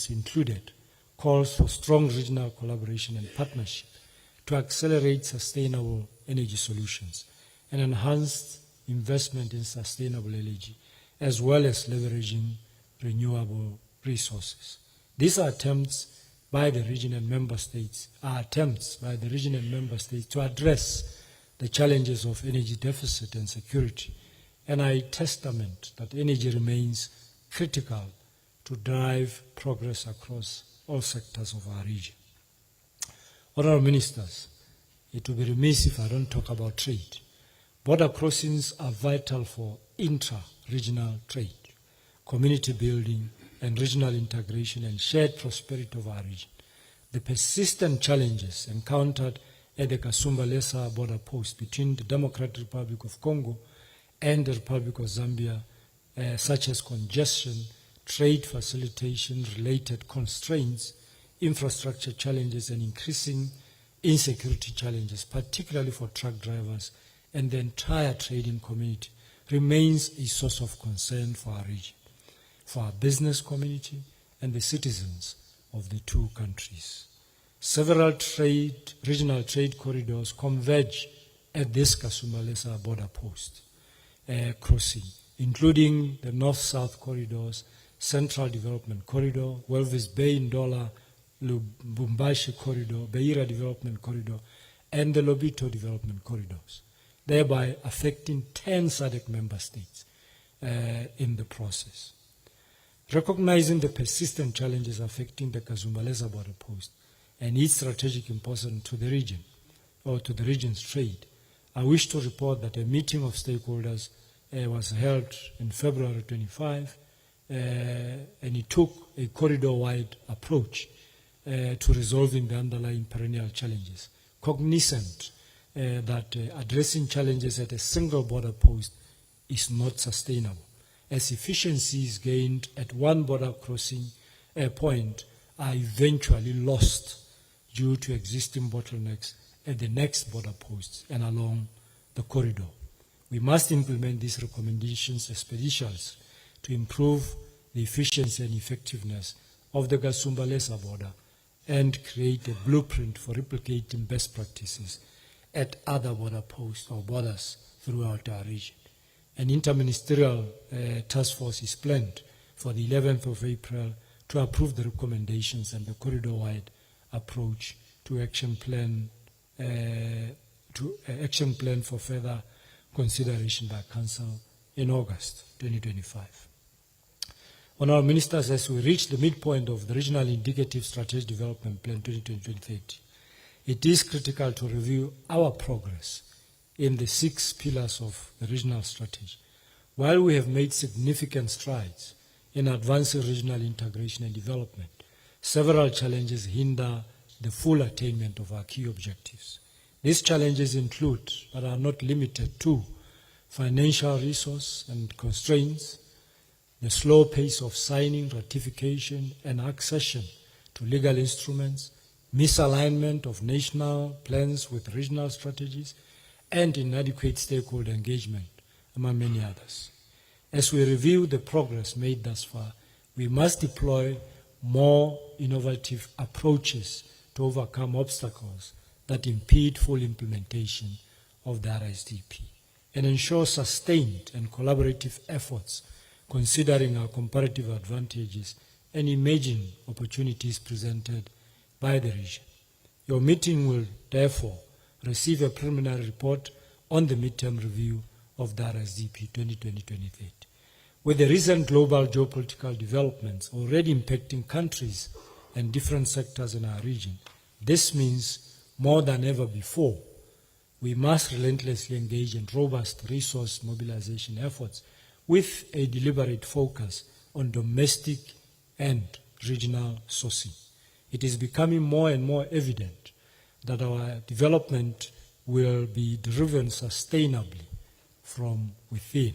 items included calls for strong regional collaboration and partnership to accelerate sustainable energy solutions and enhanced investment in sustainable energy, as well as leveraging renewable resources. These attempts by the region and member states to address the challenges of energy deficit and security, and are a testament that energy remains critical to drive progress across all sectors of our region. Honourable Ministers, it will be remiss if I don't talk about trade. Border crossings are vital for intra-regional trade, community building, and regional integration and shared prosperity of our region. The persistent challenges encountered at the Kasumbalesa border post between the Democratic Republic of Congo and the Republic of Zambia, such as congestion, trade facilitation-related constraints, infrastructure challenges, and increasing insecurity challenges, particularly for truck drivers and the entire trading community, remains a source of concern for our region, for our business community, and the citizens of the two countries. Several regional trade corridors converge at this Kasumbalesa border post crossing, including the North-South corridors, Central Development Corridor, Walvis Bay Ndola Lubumbashi Corridor, Beira Development Corridor, and the Lobito Development Corridors, thereby affecting 10 Sadc member states in the process. Recognizing the persistent challenges affecting the Kasumbalesa border post and its strategic importance to the region, or to the region's trade, I wish to report that a meeting of stakeholders was held in February 25, and it took a corridor-wide approach to resolving the underlying perennial challenges, cognizant that addressing challenges at a single border post is not sustainable, as efficiencies gained at one border crossing point are eventually lost due to existing bottlenecks at the next border posts and along the corridor. We must implement these recommendations expeditiously to improve the efficiency and effectiveness of the Kasumbalesa border and create a blueprint for replicating best practices at other border posts or borders throughout our region. An interministerial task force is planned for the 11th of April to approve the recommendations and the corridor-wide approach to action plan for further consideration by Council in August 2025. Honourable Ministers, as we reach the midpoint of the Regional Indicative Strategic Development Plan 2020-2030, it is critical to review our progress in the 6 pillars of the regional strategy. While we have made significant strides in advancing regional integration and development, several challenges hinder the full attainment of our key objectives. These challenges include, but are not limited to, financial resource and constraints, the slow pace of signing, ratification, and accession to legal instruments, misalignment of national plans with regional strategies, and inadequate stakeholder engagement, among many others. As we review the progress made thus far, we must deploy more innovative approaches to overcome obstacles that impede full implementation of the RSDP and ensure sustained and collaborative efforts considering our comparative advantages and emerging opportunities presented by the region. Your meeting will therefore receive a preliminary report on the midterm review of the RSDP 2020-2030. With the recent global geopolitical developments already impacting countries and different sectors in our region, this means more than ever before, we must relentlessly engage in robust resource mobilization efforts with a deliberate focus on domestic and regional sourcing. It is becoming more and more evident that our development will be driven sustainably from within.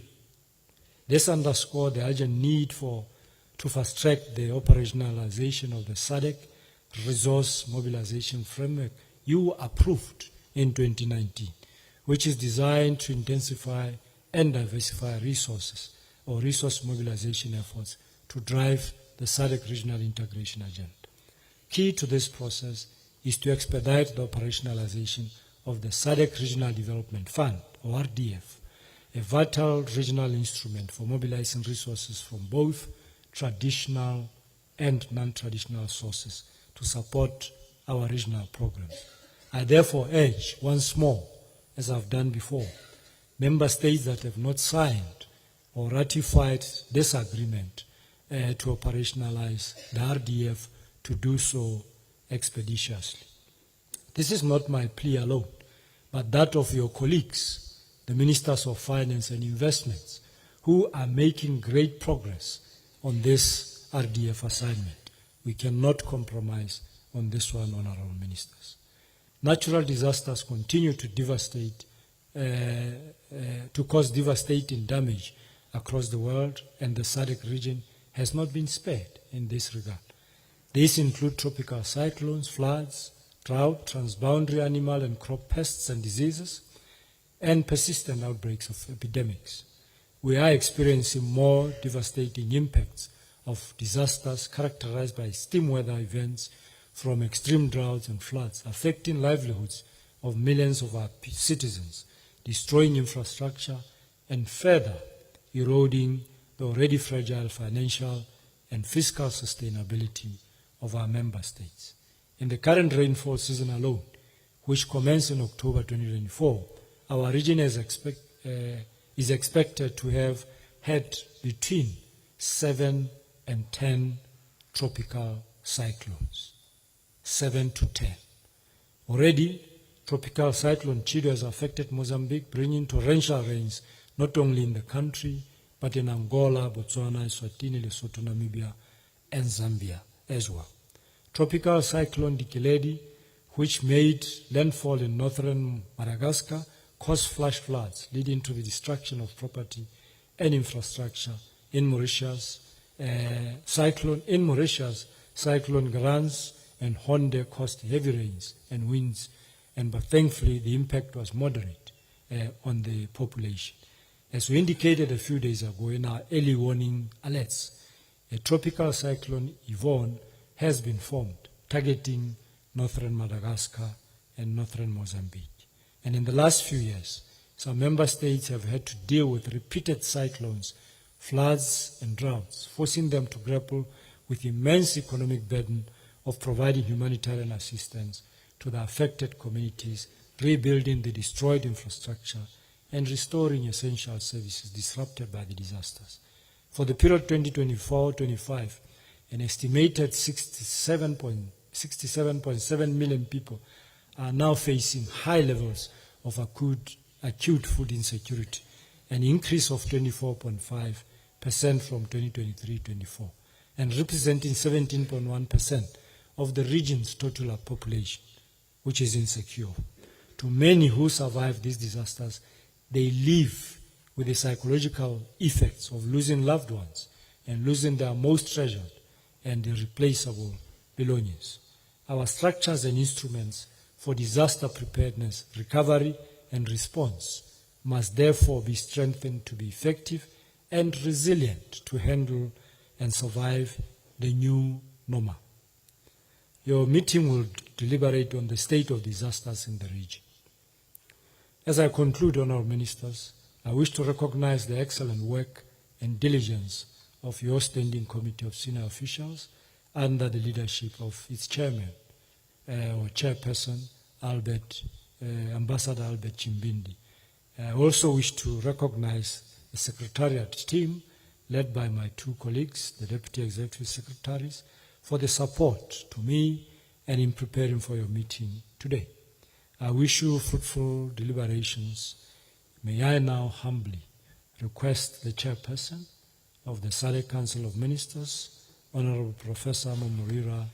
This underscores the urgent need to fast-track the operationalization of the Sadc resource mobilization framework you approved in 2019, which is designed to intensify and diversify resources or resource mobilization efforts to drive the Sadc regional integration agenda. Key to this process is to expedite the operationalization of the Sadc Regional Development Fund, or RDF, a vital regional instrument for mobilizing resources from both traditional and non-traditional sources to support our regional programs. I therefore urge once more, as I've done before, member states that have not signed or ratified this agreement to operationalize the RDF to do so expeditiously. This is not my plea alone, but that of your colleagues, the Ministers of Finance and Investments, who are making great progress on this RDF assignment. We cannot compromise on this one, honorable ministers. Natural disasters continue to devastate, to cause devastating damage across the world, and the Sadc region has not been spared in this regard. These include tropical cyclones, floods, drought, transboundary animal and crop pests and diseases, and persistent outbreaks of epidemics. We are experiencing more devastating impacts of disasters characterized by extreme weather events, from extreme droughts and floods, affecting livelihoods of millions of our citizens, destroying infrastructure, and further eroding the already fragile financial and fiscal sustainability of our member states. In the current rainfall season alone, which commenced in October 2024, our region is expected to have had between 7 and 10 tropical cyclones. 7 to 10. Already, tropical cyclone Chido has affected Mozambique, bringing torrential rains not only in the country, but in Angola, Botswana, Eswatini, Lesotho, Namibia, and Zambia as well. Tropical cyclone Dikeledi, which made landfall in northern Madagascar, caused flash floods, leading to the destruction of property and infrastructure in Mauritius. Cyclone Grans and Honde caused heavy rains and winds, but thankfully the impact was moderate on the population. As we indicated a few days ago in our early warning alerts, a tropical cyclone Yvonne has been formed, targeting northern Madagascar and northern Mozambique. And in the last few years, some member states have had to deal with repeated cyclones, floods, and droughts, forcing them to grapple with immense economic burden of providing humanitarian assistance to the affected communities, rebuilding the destroyed infrastructure, and restoring essential services disrupted by the disasters. For the period 2024-25, an estimated 67.7 million people are now facing high levels of acute food insecurity, an increase of 24.5% from 2023-24, and representing 17.1% of the region's total population, which is insecure. To many who survive these disasters, they live with the psychological effects of losing loved ones and losing their most treasured and irreplaceable belongings. Our structures and instruments for disaster preparedness, recovery, and response must therefore be strengthened to be effective and resilient to handle and survive the new normal. Your meeting will deliberate on the state of disasters in the region. As I conclude, honourable ministers, I wish to recognize the excellent work and diligence of your standing committee of senior officials under the leadership of its chairman or chairperson, Ambassador Albert Chimbindi. I also wish to recognize the secretariat team led by my two colleagues, the deputy executive secretaries, for the support to me and in preparing for your meeting today. I wish you fruitful deliberations. May I now humbly request the chairperson of the Sadc Council of Ministers, Honorable Professor Momorira,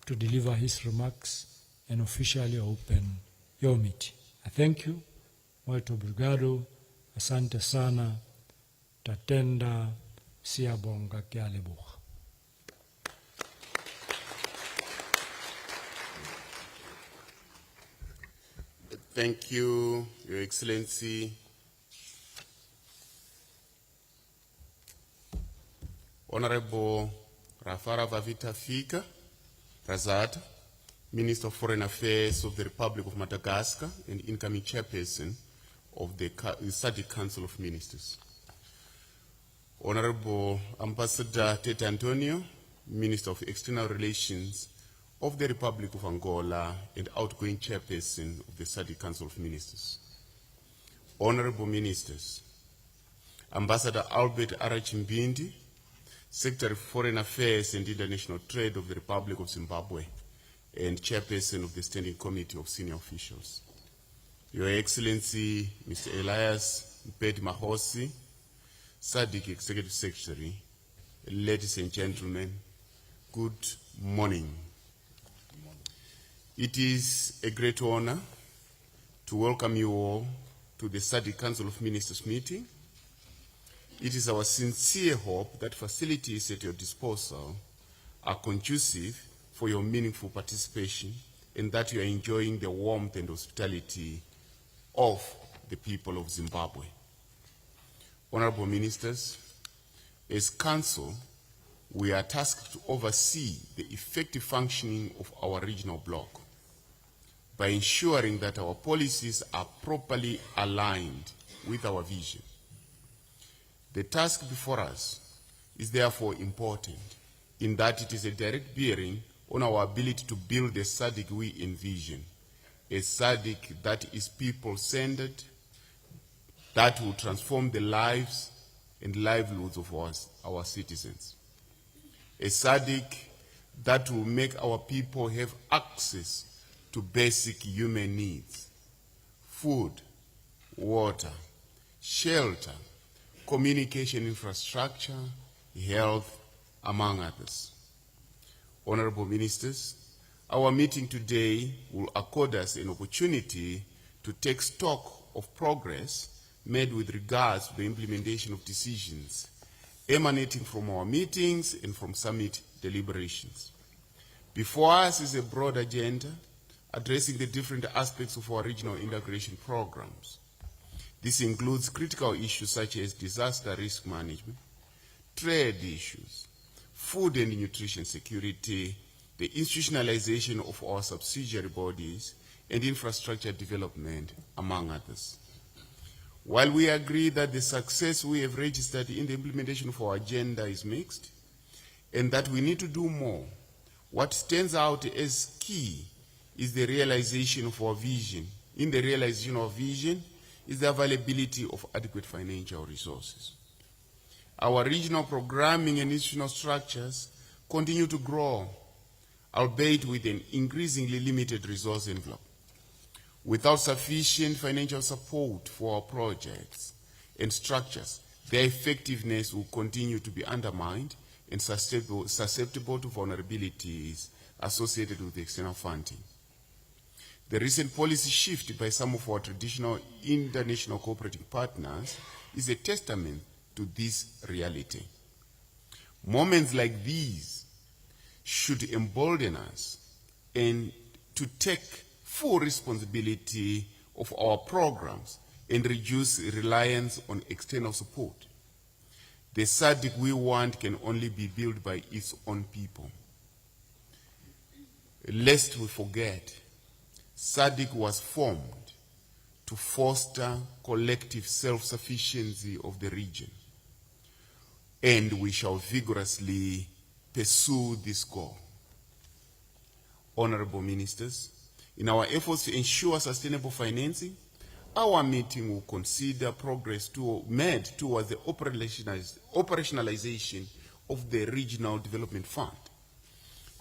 to deliver his remarks and officially open your meeting. I thank you. Muito obrigado. Asante sana. Tatenda siyabonga kyalebuha. Thank you, Your Excellency. Honorable Rafara Vavita Fika, Razat, Minister of Foreign Affairs of the Republic of Madagascar and incoming chairperson of the Sadc Council of Ministers. Honorable Ambassador Tete Antonio, Minister of External Relations of the Republic of Angola and outgoing chairperson of the Sadc Council of Ministers. Honorable Ministers, Ambassador Albert Arachimbindi, Secretary of Foreign Affairs and International Trade of the Republic of Zimbabwe and chairperson of the Standing Committee of Senior Officials. Your Excellency, Mr. Elias Mpedi Mahosi, Sadc Executive Secretary, ladies and gentlemen, good morning. It is a great honor to welcome you all to the Sadc Council of Ministers meeting. It is our sincere hope that facilities at your disposal are conducive for your meaningful participation and that you are enjoying the warmth and hospitality of the people of Zimbabwe. Honorable Ministers, as Council, we are tasked to oversee the effective functioning of our regional bloc by ensuring that our policies are properly aligned with our vision. The task before us is therefore important in that it is a direct bearing on our ability to build the Sadc we envision, a Sadc that is people-centered, that will transform the lives and livelihoods of our citizens. A Sadc that will make our people have access to basic human needs: food, water, shelter, communication infrastructure, health, among others. Honorable Ministers, our meeting today will accord us an opportunity to take stock of progress made with regards to the implementation of decisions emanating from our meetings and from summit deliberations. Before us is a broad agenda addressing the different aspects of our regional integration programs. This includes critical issues such as disaster risk management, trade issues, food and nutrition security, the institutionalization of our subsidiary bodies, and infrastructure development, among others. While we agree that the success we have registered in the implementation of our agenda is mixed, and that we need to do more, what stands out as key is the realization of our vision. In the realization of our vision is the availability of adequate financial resources. Our regional programming and institutional structures continue to grow, albeit with an increasingly limited resource envelope. Without sufficient financial support for our projects and structures, their effectiveness will continue to be undermined and susceptible to vulnerabilities associated with external funding. The recent policy shift by some of our traditional international cooperating partners is a testament to this reality. Moments like these should embolden us and to take full responsibility of our programs and reduce reliance on external support. The Sadc we want can only be built by its own people. Lest we forget, Sadc was formed to foster collective self-sufficiency of the region, and we shall vigorously pursue this goal. Honorable Ministers, in our efforts to ensure sustainable financing, our meeting will consider progress made towards the operationalization of the Regional Development Fund.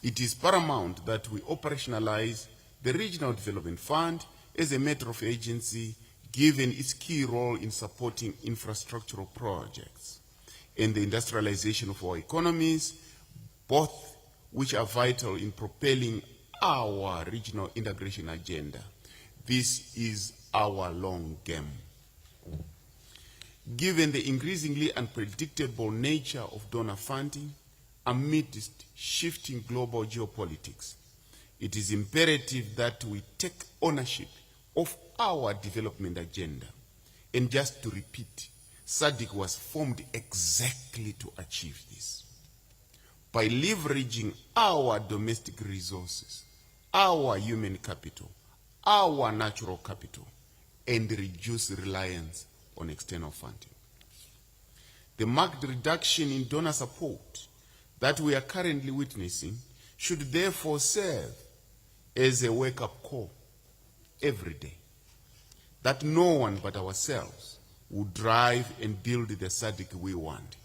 It is paramount that we operationalize the Regional Development Fund as a matter of urgency, given its key role in supporting infrastructural projects and the industrialization of our economies, both which are vital in propelling our regional integration agenda. This is our long game. Given the increasingly unpredictable nature of donor funding amidst shifting global geopolitics, it is imperative that we take ownership of our development agenda. And just to repeat, Sadc was formed exactly to achieve this. by leveraging our domestic resources, our human capital, our natural capital, and reduce reliance on external funding. The marked reduction in donor support that we are currently witnessing should therefore serve as a wake-up call every day that no one but ourselves will drive and build the Sadc we want.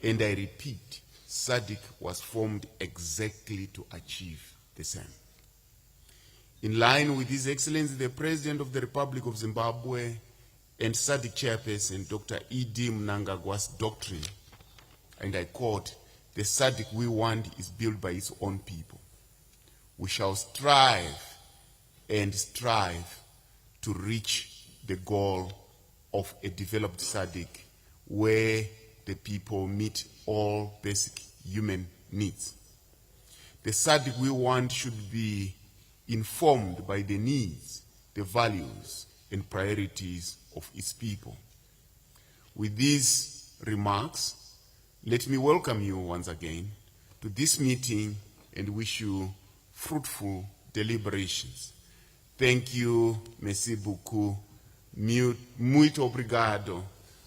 And I repeat, Sadc was formed exactly to achieve the same. In line with His Excellency the President of the Republic of Zimbabwe and Sadc Chairperson Dr. E.D. Mnangagwa's doctrine, and I quote, "The Sadc we want is built by its own people. We shall strive and strive to reach the goal of a developed Sadc where the people meet all basic human needs. The Sadc we want should be informed by the needs, the values, and priorities of its people." With these remarks, let me welcome you once again to this meeting and wish you fruitful deliberations. Thank you, merci beaucoup, muito obrigado,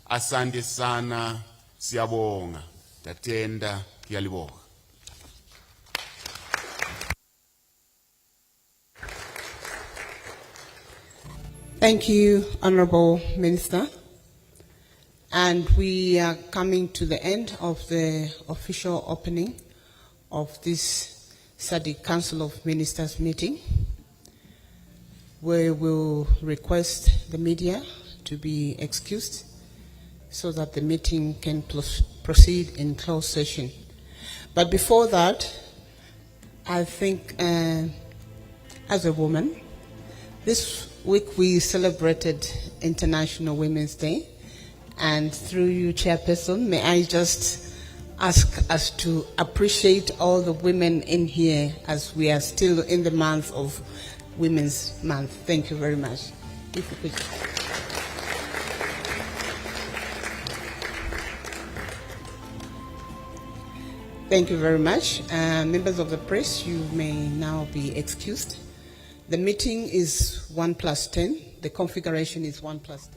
asante sana, siyabonga, tatenda, kiyaliboga. Thank you, Honorable Minister. And we are coming to the end of the official opening of this Sadc Council of Ministers meeting. We will request the media to be excused so that the meeting can proceed in closed session. But before that, I think as a woman, this week we celebrated International Women's Day, and through you, Chairperson, may I just ask us to appreciate all the women in here as we are still in the month of Women's Month. Thank you very much. If you could. Thank you very much. Members of the press, you may now be excused. The meeting is 1+10. The configuration is 1+10.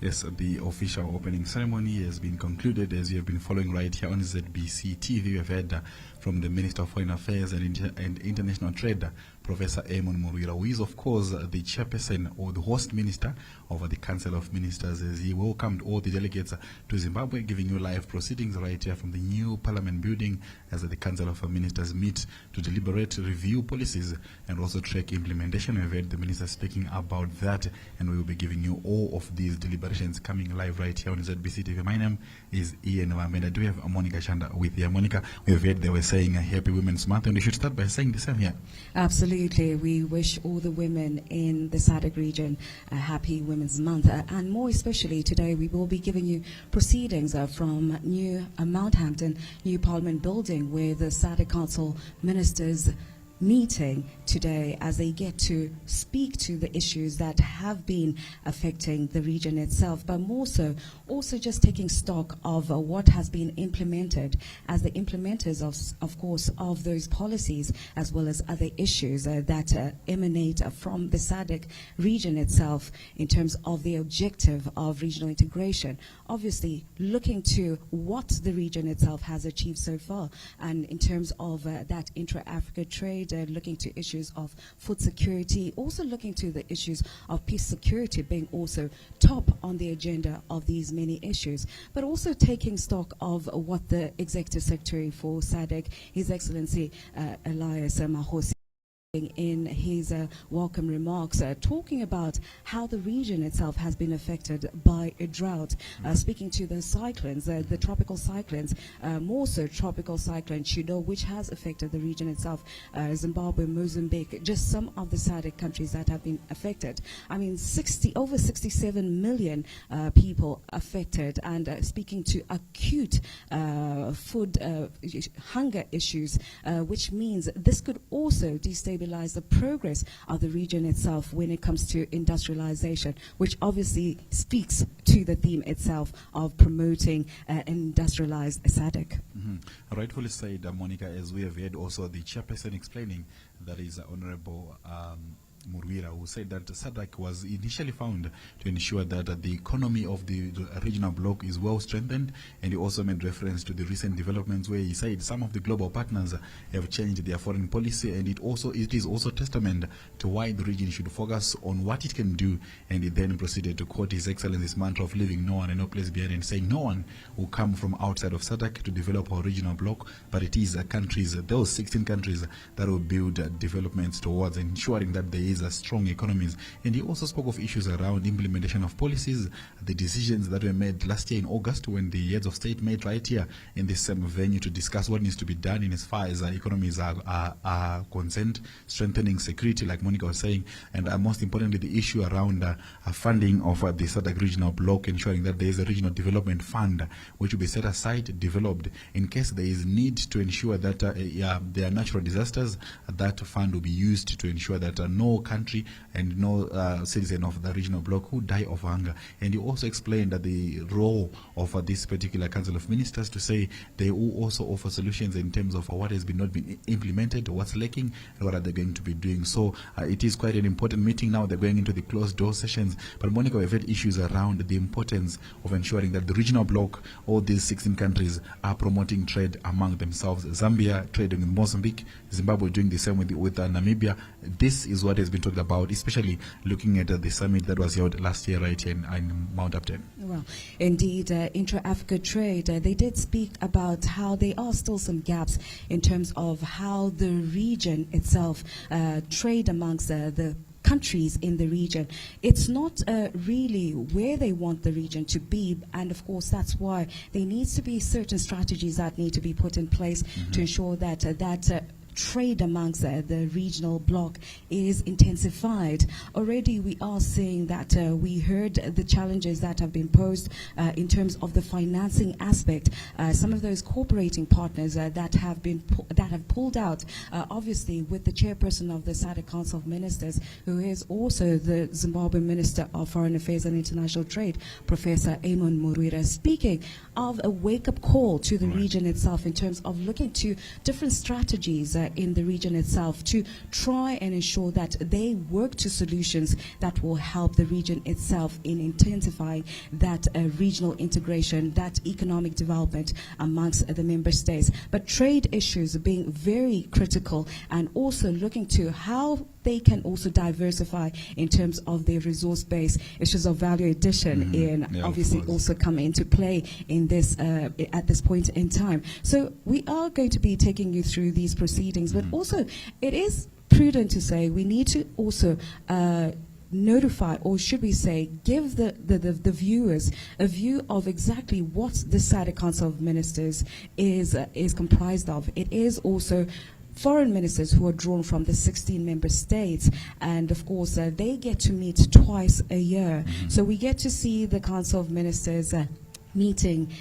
Yes, the official opening ceremony has been concluded, as you have been following right here on ZBC TV. We have heard from the Minister of Foreign Affairs and International Trade, Professor Eamon Murwira, who is, of course, the chairperson or the host minister of the Council of Ministers, as he welcomed all the delegates to Zimbabwe, giving you live proceedings right here from the new Parliament building as the Council of Ministers meet to deliberate, review policies, and also track implementation. We've heard the minister speaking about that, and we will be giving you all of these deliberations coming live right here on ZBC TV. My name is Ian Wambe. I do have Monica Chanda with you. Monica, we've heard they were saying a Happy Women's Month, and we should start by saying the same here. Absolutely. We wish all the women in the Sadc region a happy Women's Month. And more especially today, we will be giving you proceedings from New Mount Hampton, New Parliament Building, where the Sadc Council Ministers meeting today as they get to speak to the issues that have been affecting the region itself, but more so also just taking stock of what has been implemented as the implementers of course of those policies, as well as other issues that emanate from the Sadc region itself in terms of the objective of regional integration. Obviously looking to what the region itself has achieved so far, and in terms of that intra-Africa trade, looking to issues of food security, also looking to the issues of peace security being also top on the agenda of these many issues, but also taking stock of what the Executive Secretary for Sadc, His Excellency Elias Mahosi, in his welcome remarks, talking about how the region itself has been affected by a drought, speaking to the cyclones, the tropical cyclones, more so tropical cyclone Chido, which has affected the region itself, Zimbabwe, Mozambique, just some of the Sadc countries that have been affected. I mean, over 67 million people affected, and speaking to acute food hunger issues, which means this could also destabilize stabilize the progress of the region itself when it comes to industrialization, which obviously speaks to the theme itself of promoting an industrialized SADC. Rightfully said, Monica, as we have heard also the chairperson explaining, that is Honorable Murwira, who said that Sadc was initially found to ensure that the economy of the regional bloc is well strengthened, and he also made reference to the recent developments where he said some of the global partners have changed their foreign policy, and it is also testament to why the region should focus on what it can do. And he then proceeded to quote His Excellency's mantra of leaving no one and no place behind, and saying no one will come from outside of Sadc to develop our regional bloc, but it is countries, those 16 countries, that will build developments towards ensuring that there is a strong economies. And he also spoke of issues around implementation of policies, the decisions that were made last year in August when the heads of state met right here in this same venue to discuss what needs to be done in as far as economies are concerned, strengthening security, like Monica was saying, and most importantly, the issue around funding of the Sadc regional bloc, ensuring that there is a regional development fund which will be set aside, developed, in case there is need to ensure that there are natural disasters. That fund will be used to ensure that no country and no citizen of the regional bloc who die of hunger. And he also explained that the role of this particular Council of Ministers to say they will also offer solutions in terms of what has not been implemented, what's lacking, and what are they going to be doing. So it is quite an important meeting now. They're going into the closed door sessions. But Monica, we've had issues around the importance of ensuring that the regional bloc, all these 16 countries, are promoting trade among themselves. Zambia trading with Mozambique, Zimbabwe doing the same with Namibia. This is what has been talked about, especially looking at the summit that was held last year right here in Mount Upton. Well, indeed, intra-Africa trade, they did speak about how there are still some gaps in terms of how the region itself trade amongst the countries in the region. It's not really where they want the region to be, and of course that's why there needs to be certain strategies that need to be put in place to ensure that trade amongst the regional bloc is intensified. Already we are seeing that we heard the challenges that have been posed in terms of the financing aspect. Some of those cooperating partners that have pulled out, obviously with the chairperson of the Sadc Council of Ministers, who is also the Zimbabwean Minister of Foreign Affairs and International Trade, Professor Amon Murwira, speaking of a wake-up call to the region itself in terms of looking to different strategies in the region itself to try and ensure that they work to solutions that will help the region itself in intensifying that regional integration, that economic development amongst the member states. But trade issues are being very critical, and also looking to how they can also diversify in terms of their resource base. Issues of value addition obviously also come into play in this at this point in time. So we are going to be taking you through these proceedings, but also it is prudent to say we need to also notify, or should we say, give the viewers a view of exactly what the Sadc Council of Ministers is comprised of. It is also foreign ministers who are drawn from the 16 member states, and of course they get to meet twice a year. So we get to see the Council of Ministers meeting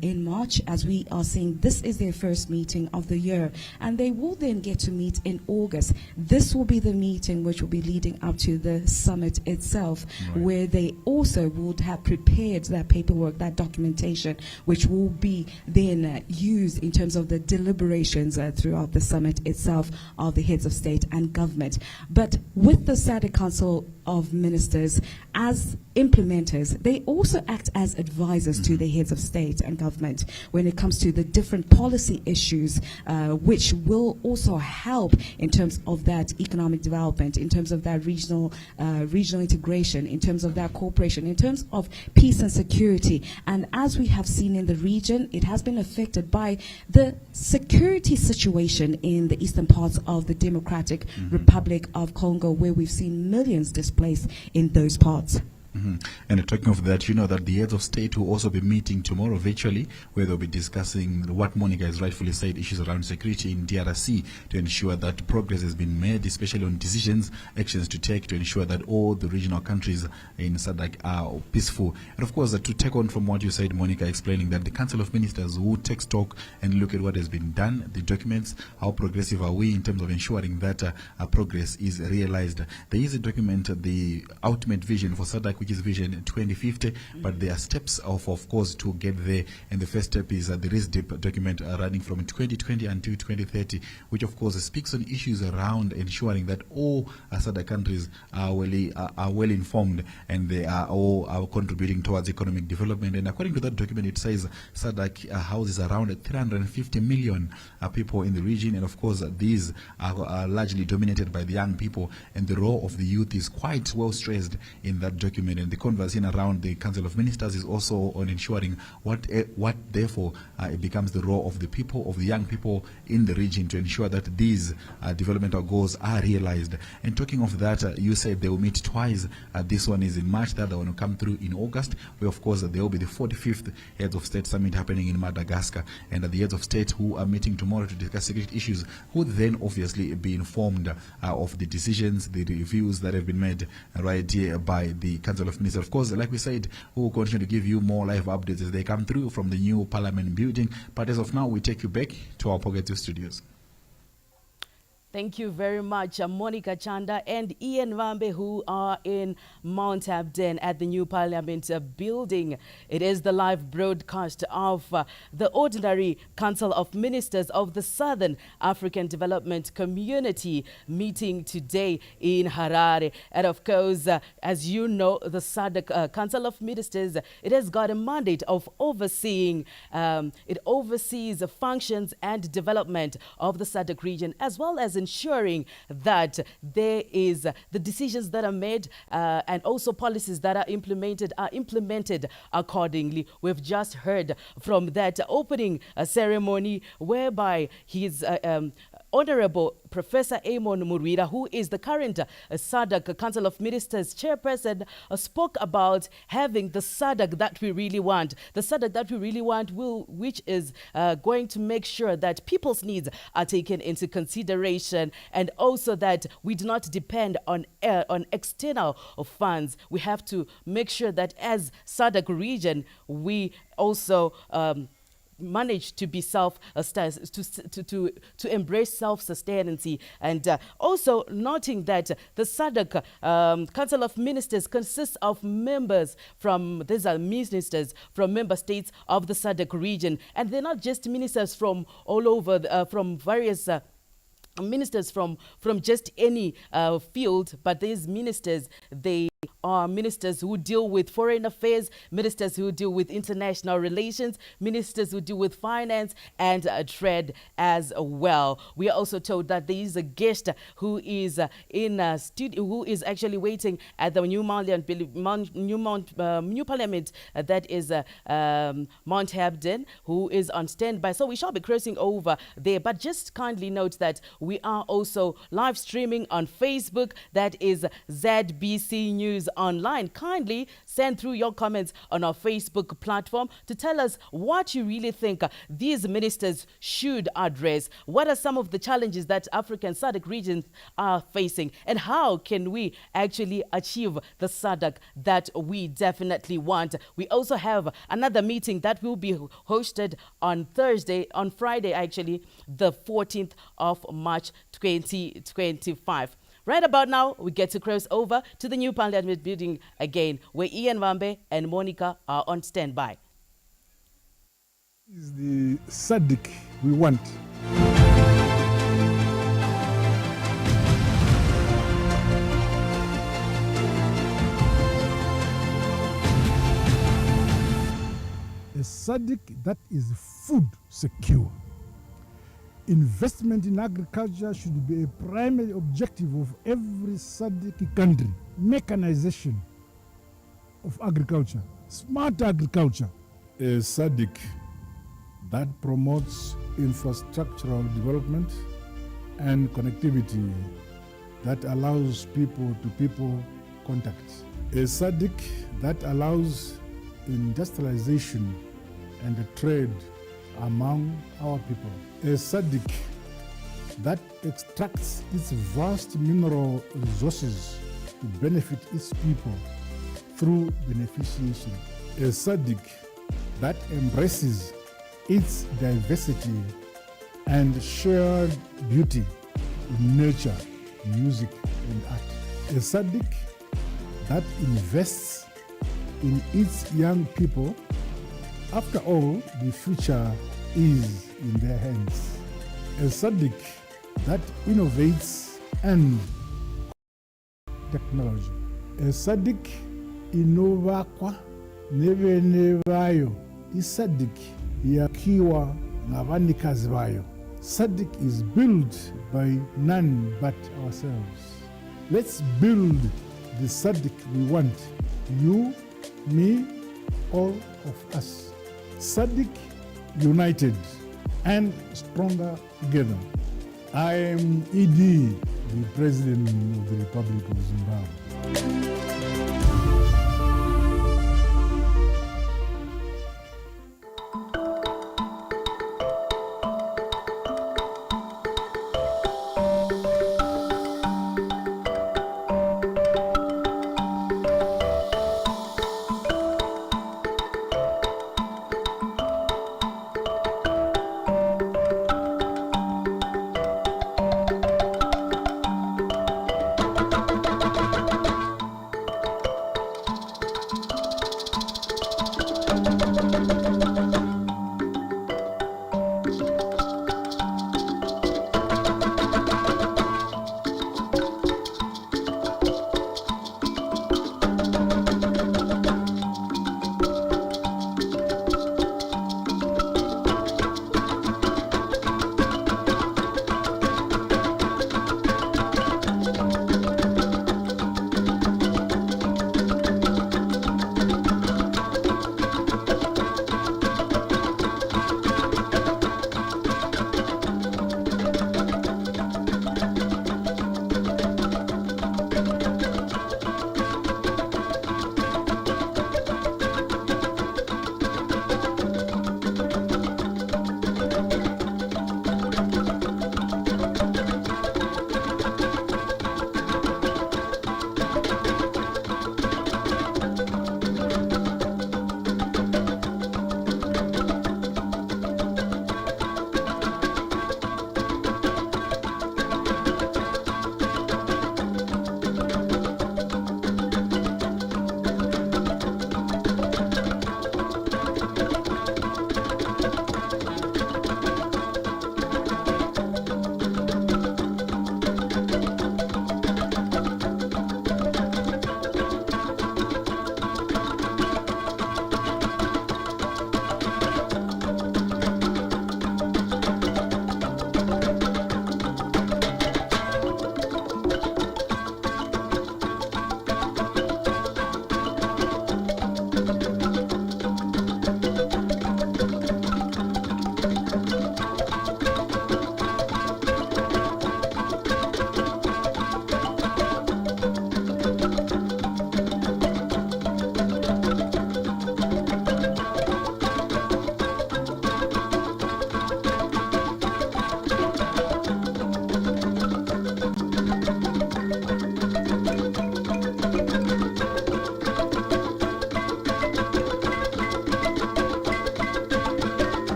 in March, as we are seeing this is their first meeting of the year, and they will then get to meet in August. This will be the meeting which will be leading up to the summit itself, where they also would have prepared that paperwork, that documentation, which will be then used in terms of the deliberations throughout the summit itself of the heads of state and government. But with the Sadc Council of Ministers as implementers, they also act as advisors to the heads of state and government when it comes to the different policy issues, which will also help in terms of that economic development, in terms of that regional integration, in terms of that cooperation, in terms of peace and security. And as we have seen in the region, it has been affected by the security situation in the eastern parts of the Democratic Republic of Congo, where we've seen millions displaced in those parts. And talking of that, you know that the heads of state will also be meeting tomorrow virtually, where they'll be discussing what Monica has rightfully said, issues around security in DRC, to ensure that progress has been made, especially on decisions, actions to take to ensure that all the regional countries in Sadc are peaceful. And of course, to take on from what you said, Monica, explaining that the Council of Ministers will take stock and look at what has been done, the documents, how progressive are we in terms of ensuring that progress is realized. There is a document, the ultimate vision for Sadc, which is Vision 2050, but there are steps of course, to get there. And the first step is the RISDIP document running from 2020 until 2030, which of course speaks on issues around ensuring that all Sadc countries are well informed and they are all contributing towards economic development. And according to that document, it says Sadc houses around 350 million people in the region, and of course these are largely dominated by the young people, and the role of the youth is quite well stressed in that document. And the conversation around the Council of Ministers is also on ensuring what therefore it becomes the role of the people, of the young people in the region, to ensure that these developmental goals are realized. And talking of that, you said they will meet twice. This one is in March, the other one will come through in August, where of course there will be the 45th Heads of State Summit happening in Madagascar, and the Heads of State who are meeting tomorrow to discuss security issues would then obviously be informed of the decisions, the reviews that have been made right here by the Council of Ministers. Of course, like we said, we will continue to give you more live updates as they come through from the new Parliament building. But as of now, we take you back to our Pocket 2 studios. Thank you very much, Monica Chanda and Ian Vambe, who are in Mount Hampden at the new Parliament building. It is the live broadcast of the Ordinary Council of Ministers of the Southern African Development Community meeting today in Harare. And of course, as you know, the Sadc Council of Ministers, it has got a mandate of overseeing, it oversees the functions and development of the Sadc region, as well as ensuring that there is the decisions that are made and also policies that are implemented accordingly. We've just heard from that opening ceremony whereby his Honorable Professor Amon Murwira, who is the current Sadc Council of Ministers chairperson, spoke about having the Sadc that we really want. The Sadc that we really want, which is going to make sure that people's needs are taken into consideration, and also that we do not depend on external funds. We have to make sure that as Sadc region, we also manage to be to embrace self-sustainability, and also noting that the Sadc Council of Ministers consists of members these are ministers from member states of the Sadc region, and they're not just ministers from all over, from various ministers from just any field, but these ministers, they are ministers who deal with foreign affairs, ministers who deal with international relations, ministers who deal with finance and trade as well. We are also told that there is a guest who is in a studio, who is actually waiting at the new Parliament, that is Mount Hampden, who is on standby. So we shall be crossing over there. But just kindly note that we are also live streaming on Facebook. That is ZBC News Online. Kindly send through your comments on our Facebook platform to tell us what you really think these ministers should address. What are some of the challenges that African Sadc regions are facing, and how can we actually achieve the Sadc that we definitely want? We also have another meeting that will be hosted on Friday actually, the 14th of March 2025. Right about now, we get to cross over to the new Parliament building again, where Ian Vambe and Monica are on standby. Is the Sadc we want. A Sadc that is food secure. Investment in agriculture should be a primary objective of every Sadc country. Mechanization of agriculture, smart agriculture. A Sadc that promotes infrastructural development and connectivity that allows people-to-people contact. A Sadc that allows industrialization and trade among our people. A Sadc that extracts its vast mineral resources to benefit its people through beneficiation. A Sadc that embraces its diversity and shared beauty in nature, music, and art. A Sadc that invests in its young people. After all, the future is in their hands. A Sadc that innovates and technology. A Sadc inovakwa nevene vayo. iSadc yakhiwa ngabanikazi bayo. Sadc is built by none but ourselves. Let's build the Sadc we want. You, me, all of us. Sadc united and stronger together. I am ED, the President of the Republic of Zimbabwe.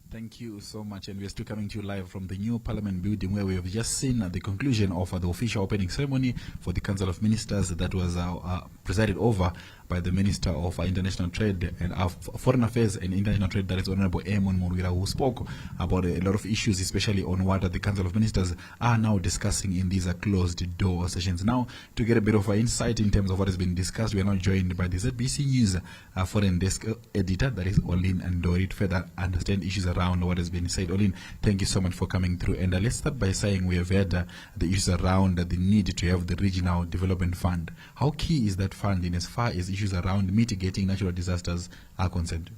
Thank you so much, and we're still coming to you live from the new Parliament building, where we have just seen the conclusion of the official opening ceremony for the Council of Ministers that was presided over by the Minister of International Trade and Foreign Affairs and International Trade, that is Honorable Amon Morwira, who spoke about a lot of issues, especially on what the Council of Ministers are now discussing in these closed door sessions. Now, to get a bit of insight in terms of what has been discussed, we are now joined by the ZBC News Foreign Desk Editor, that is Olin Andori, to further understand issues around what has been said. Olin, thank you so much for coming through. And let's start by saying we have had the issues around the need to have the Regional Development Fund. How key is that fund in as far as issues around mitigating natural disasters are concerned?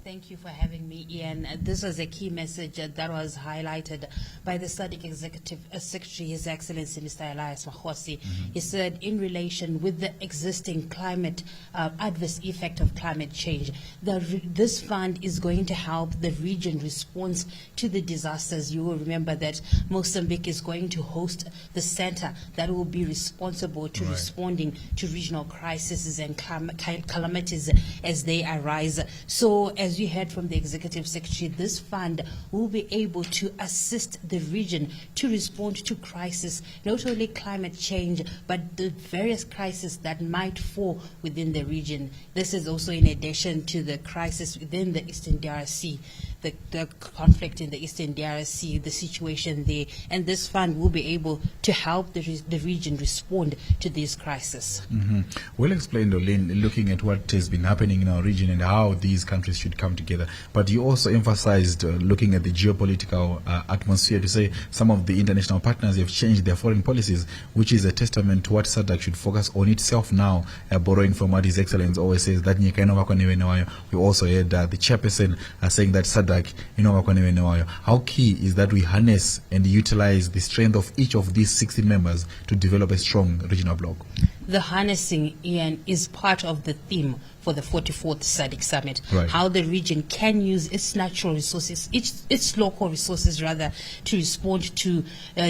Thank you for having me, Ian. This was a key message that was highlighted by the Sadc Executive Secretary, His Excellency Mr. Elias Makhosi. He said, in relation with the existing climate, adverse effect of climate change, this fund is going to help the region respond to the disasters. You will remember that Mozambique is going to host the center that will be responsible to responding to regional crises and calamities as they arise. So, as you heard from the Executive Secretary, this fund will be able to assist the region to respond to crisis, not only climate change, but the various crises that might fall within the region. This is also in addition to the crisis within the Eastern DRC, the conflict in the Eastern DRC, the situation there, and this fund will be able to help the region respond to these crises. Well explained, Olin, looking at what has been happening in our region and how these countries should come together. But you also emphasized looking at the geopolitical atmosphere to say some of the international partners have changed their foreign policies, which is a testament to what Sadc should focus on itself now, borrowing from what His Excellency always says, that we also heard the chairperson saying that Sadc, how key is that we harness and utilize the strength of each of these 16 members to develop a strong regional bloc? The harnessing, Ian, is part of the theme for the 44th Sadc Summit. Right. How the region can use its natural resources, its local resources rather, to respond to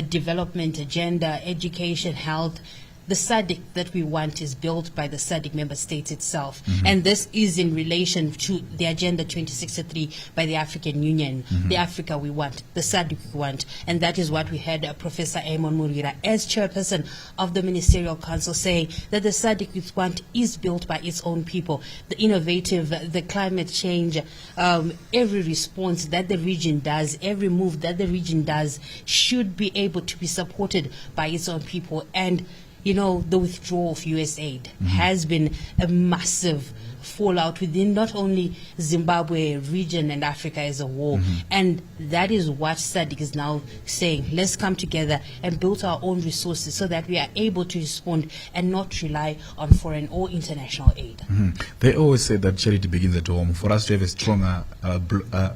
development agenda, education, health. The Sadc that we want is built by the Sadc member states itself. And this is in relation to the Agenda 2063 by the African Union, the Africa we want, the Sadc we want. And that is what we had Professor Amon Murira as chairperson of the Ministerial Council saying that the Sadc we want is built by its own people. The innovative, the climate change, every response that the region does, every move that the region does should be able to be supported by its own people. And you know, the withdrawal of US aid has been a massive fallout within not only Zimbabwe region and Africa as a whole. And that is what Sadc is now saying. Let's come together and build our own resources so that we are able to respond and not rely on foreign or international aid. They always say that charity begins at home. For us to have a stronger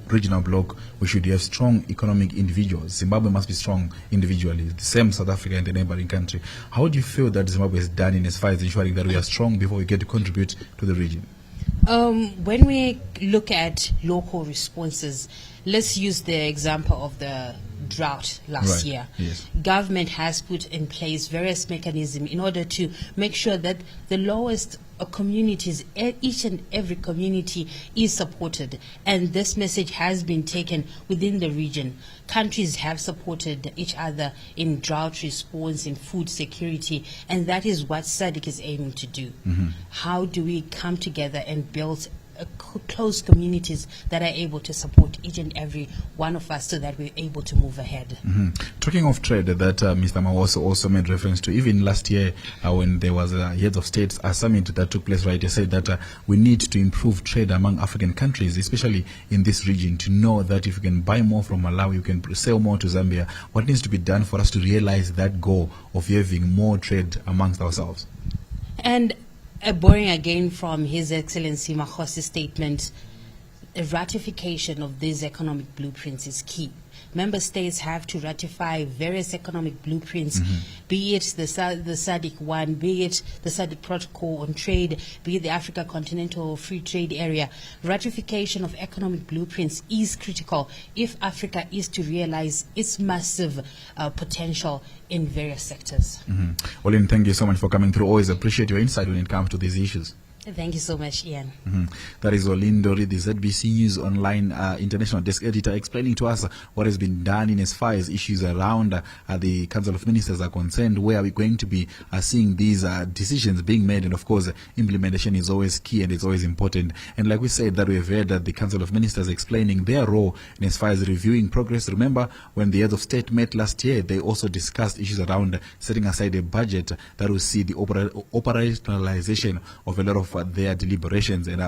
regional bloc, we should have strong economic individuals. Zimbabwe must be strong individually. The same South Africa and the neighboring country. How do you feel that Zimbabwe has done in as far as ensuring that we are strong before we get to contribute to the region? When we look at local responses, let's use the example of the drought last year. Yes. Government has put in place various mechanisms in order to make sure that the lowest communities, each and every community is supported, and this message has been taken within the region. Countries have supported each other in drought response, in food security, and that is what Sadc is aiming to do. How do we come together and build close communities that are able to support each and every one of us so that we're able to move ahead? Talking of trade, that Mr. Mawoso also made reference to, even last year when there was a heads of states summit that took place, right, he said that we need to improve trade among African countries, especially in this region, to know that if you can buy more from Malawi, you can sell more to Zambia. What needs to be done for us to realize that goal of having more trade amongst ourselves? And borrowing again from His Excellency Makhosi's statement, the ratification of these economic blueprints is key. Member states have to ratify various economic blueprints, be it the Sadc one, be it the Sadc Protocol on Trade, be it the Africa Continental Free Trade Area. Ratification of economic blueprints is critical if Africa is to realize its massive potential in various sectors. Olin, thank you so much for coming through. Always appreciate your insight when it comes to these issues. Thank you so much, Ian. That is Olin Dori, the ZBC News Online International Desk Editor, explaining to us what has been done in as far as issues around the Council of Ministers are concerned, where we're going to be seeing these decisions being made. And of course, implementation is always key and it's always important. And like we said, that we have heard that the Council of Ministers explaining their role in as far as reviewing progress. Remember, when the heads of state met last year, they also discussed issues around setting aside a budget that will see the operationalization of a lot of their deliberations. And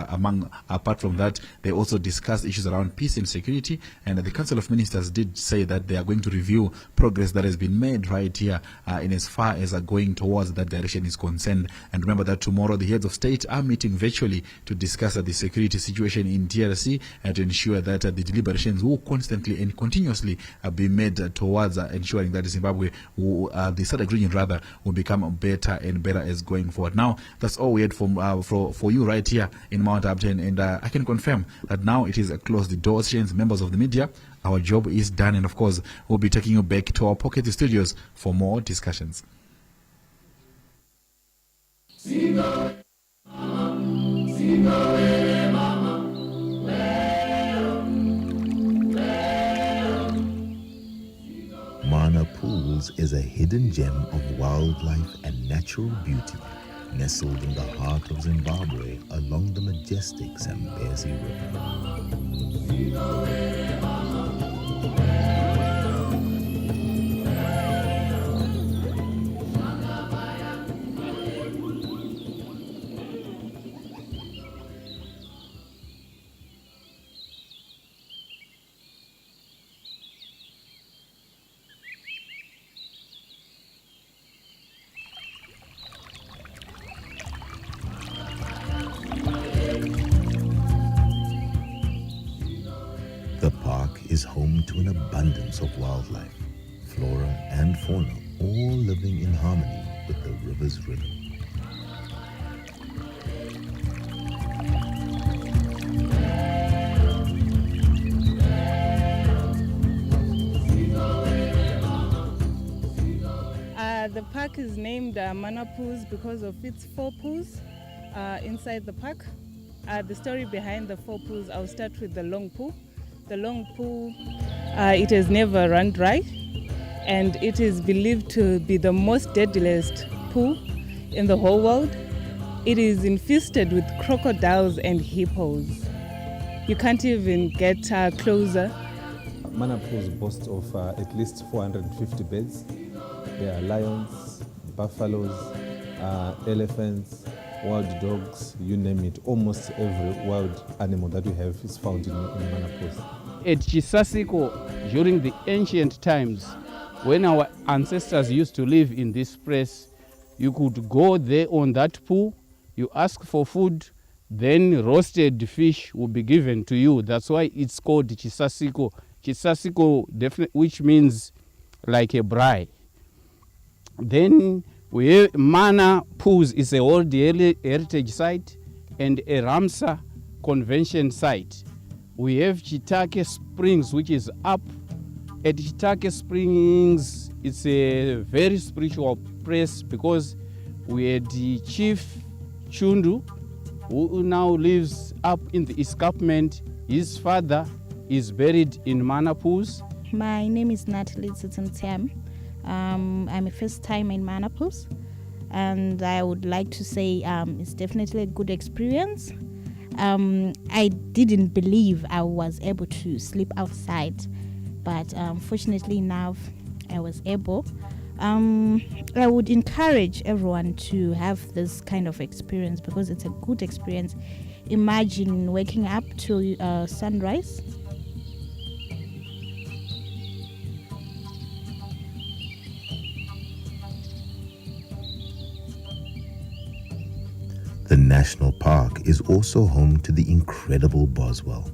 apart from that, they also discussed issues around peace and security. And the Council of Ministers did say that they are going to review progress that has been made right here in as far as going towards that direction is concerned. And remember that tomorrow the heads of state are meeting virtually to discuss the security situation in DRC and to ensure that the deliberations will constantly and continuously be made towards ensuring that Zimbabwe, the Sadc region rather, will become better and better as going forward. Now, that's all we had for you right here in Mount Upton, and I can confirm that now it is close the doors, members of the media. Our job is done, and of course, we'll be taking you back to our pocket studios for more discussions. Mana Pools is a hidden gem of wildlife and natural beauty, nestled in the heart of Zimbabwe along the majestic Zambezi River. The park is home to an abundance of wildlife, flora and fauna, all living in harmony with the river's rhythm. The park is named Mana Pools because of its 4 pools inside the park. The story behind the 4 pools, I'll start with the long pool. The long pool, it has never run dry, and it is believed to be the most deadliest pool in the whole world. It is infested with crocodiles and hippos. You can't even get closer. Mana Pools boasts of at least 450 beds. There are lions, buffaloes, elephants, wild dogs, you name it. Almost every wild animal that we have is found in Mana Pools. At Chisasiko, during the ancient times, when our ancestors used to live in this place, you could go there on that pool, you ask for food, then roasted fish will be given to you. That's why it's called Chisasiko. Chisasiko, which means like a braai. Then we have Mana Pools is a World Heritage Site and a Ramsar Convention Site. We have Chitake Springs, which is up. At Chitake Springs, it's a very spiritual place because we had the Chief Chundu, who now lives up in the escarpment. His father is buried in Mana Pools. My name is Natalie Tsitsintem. I'm a first time in Mana Pools, and I would like to say it's definitely a good experience. I didn't believe I was able to sleep outside, but fortunately enough, I was able. I would encourage everyone to have this kind of experience because it's a good experience. Imagine waking up to sunrise. The national park is also home to the incredible Boswell,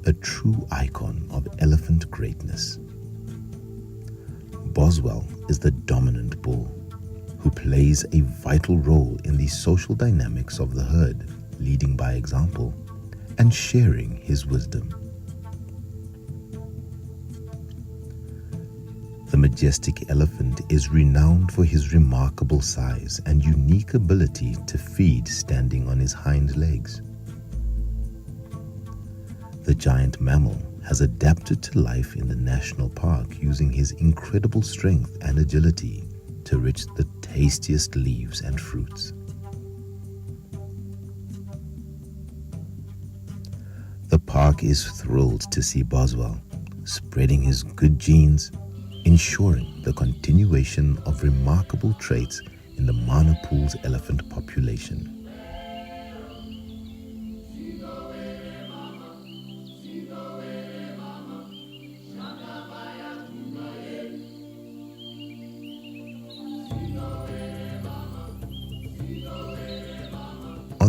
a true icon of elephant greatness. Boswell is the dominant bull who plays a vital role in the social dynamics of the herd, leading by example and sharing his wisdom. The majestic elephant is renowned for his remarkable size and unique ability to feed standing on his hind legs. The giant mammal has adapted to life in the national park using his incredible strength and agility to reach the tastiest leaves and fruits. The park is thrilled to see Boswell spreading his good genes, ensuring the continuation of remarkable traits in the Mana Pools elephant population.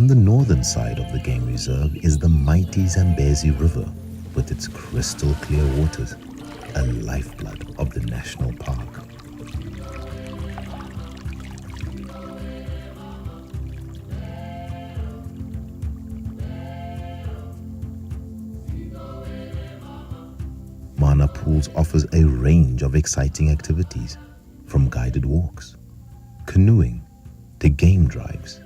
On the northern side of the game reserve is the mighty Zambezi River with its crystal clear waters, a lifeblood of the national park. Mana Pools offers a range of exciting activities, from guided walks, canoeing, to game drives.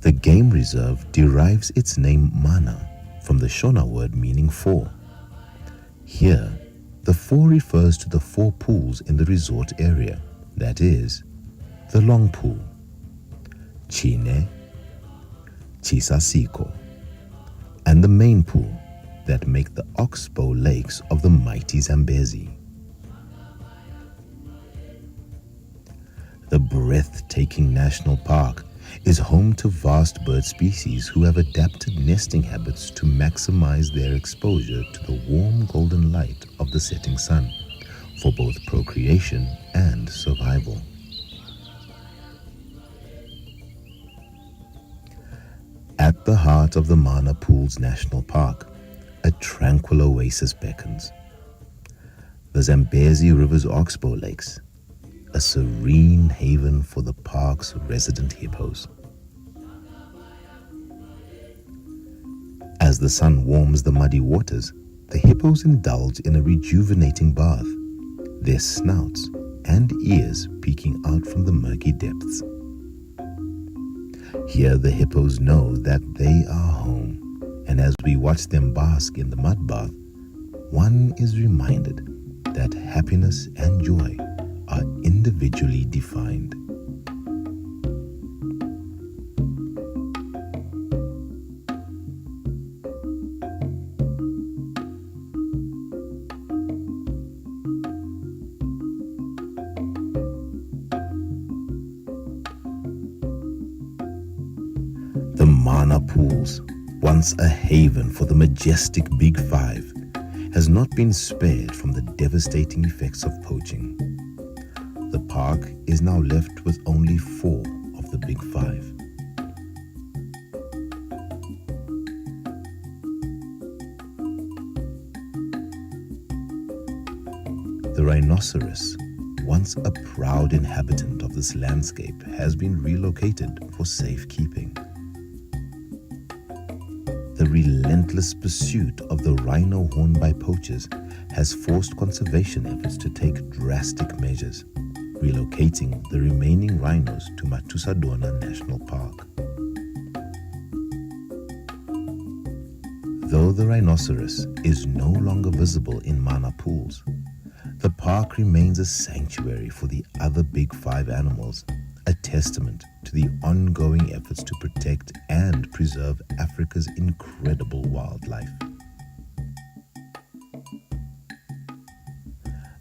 The game reserve derives its name Mana from the Shona word meaning four. Here, the four refers to the four pools in the resort area, that is, the Long Pool, Chine, Chisasiko, and the main pool that make the oxbow lakes of the mighty Zambezi. The breathtaking national park is home to vast bird species who have adapted nesting habits to maximize their exposure to the warm golden light of the setting sun for both procreation and survival. At the heart of the Mana Pools National Park, a tranquil oasis beckons. The Zambezi River's oxbow lakes, a serene haven for the park's resident hippos. As the sun warms the muddy waters, the hippos indulge in a rejuvenating bath, their snouts and ears peeking out from the murky depths. Here the hippos know that they are home, and as we watch them bask in the mud bath, one is reminded that happiness and joy are individually defined. The Mana Pools, once a haven for the majestic Big Five, has not been spared from the devastating effects of poaching. The park is now left with only 4 of the Big Five. The rhinoceros, once a proud inhabitant of this landscape, has been relocated for safekeeping. The relentless pursuit of the rhino horn by poachers has forced conservation efforts to take drastic measures, relocating the remaining rhinos to Matusadona National Park. Though the rhinoceros is no longer visible in Mana Pools, the park remains a sanctuary for the other Big Five animals, a testament to the ongoing efforts to protect and preserve Africa's incredible wildlife.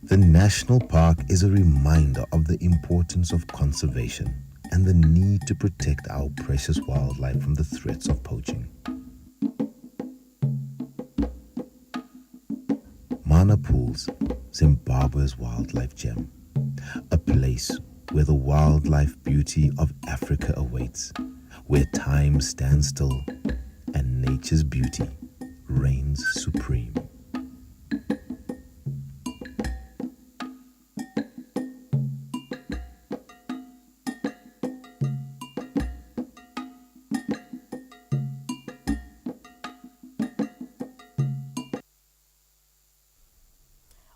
The national park is a reminder of the importance of conservation and the need to protect our precious wildlife from the threats of poaching. Mana Pools, Zimbabwe's wildlife gem, a place where the wildlife beauty of Africa awaits, where time stands still and nature's beauty reigns supreme.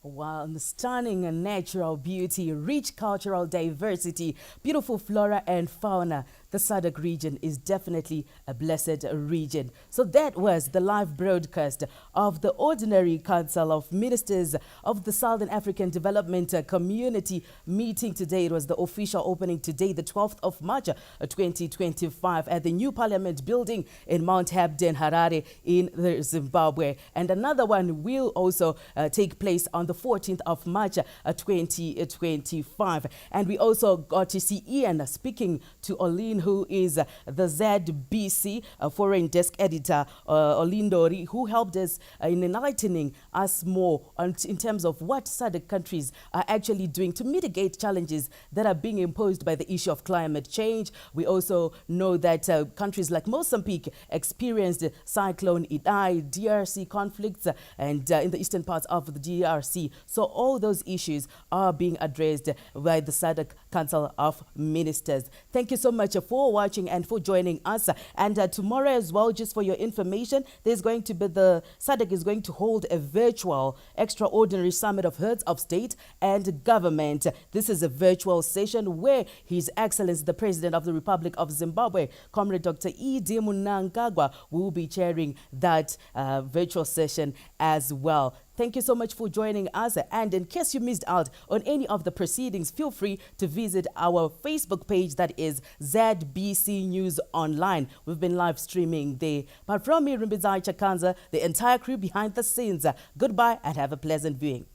Wow, stunning natural beauty, rich cultural diversity, beautiful flora and fauna. The Sadc region is definitely a blessed region. So that was the live broadcast of the Ordinary Council of Ministers of the Southern African Development Community meeting today. It was the official opening today, the 12th of March 2025 at the new Parliament building in Mount Habden, Harare in Zimbabwe. And another one will also take place on the 14th of March 2025. And we also got to see Ian speaking to Olin who is the ZBC foreign desk editor, Olindori, who helped us in enlightening us more in terms of what SADC countries are actually doing to mitigate challenges that are being imposed by the issue of climate change. We also know that countries like Mozambique experienced Cyclone Idai, DRC conflicts, and in the eastern parts of the DRC. So all those issues are being addressed by the SADC Council of Ministers. Thank you so much for watching and for joining us. And tomorrow as well, just for your information, there's going to be the SADC is going to hold a virtual extraordinary summit of heads of state and government. This is a virtual session where His Excellency the President of the Republic of Zimbabwe, Comrade Dr. E.D. Mnangagwa, will be chairing that virtual session as well. Thank you so much for joining us. And in case you missed out on any of the proceedings, feel free to visit our Facebook page, that is ZBC News Online. We've been live streaming there. But from me, Rimbizai Chakanza, the entire crew behind the scenes, goodbye and have a pleasant viewing.